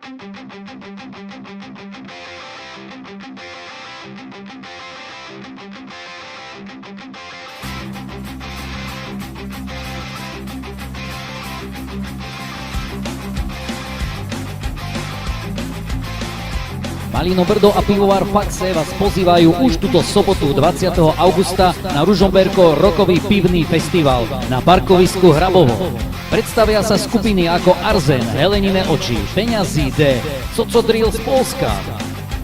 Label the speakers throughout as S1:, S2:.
S1: Malino Brdo a pivovar Faxe vás pozývajú už túto sobotu 20. augusta na Ružomberko rokový pivný festival na parkovisku Hrabovo. Predstavia sa skupiny ako Arzen, Helenine oči, Peňazí D, Cocodril z Polska.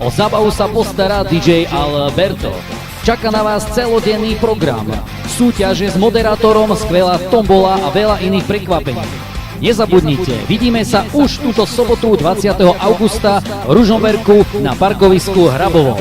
S1: O zábavu sa postará DJ Alberto. Čaká na vás celodenný program, súťaže s moderátorom, skvelá tombola a veľa iných prekvapení. Nezabudnite, vidíme sa už túto sobotu 20. augusta v Ružomberku na parkovisku Hrabovo.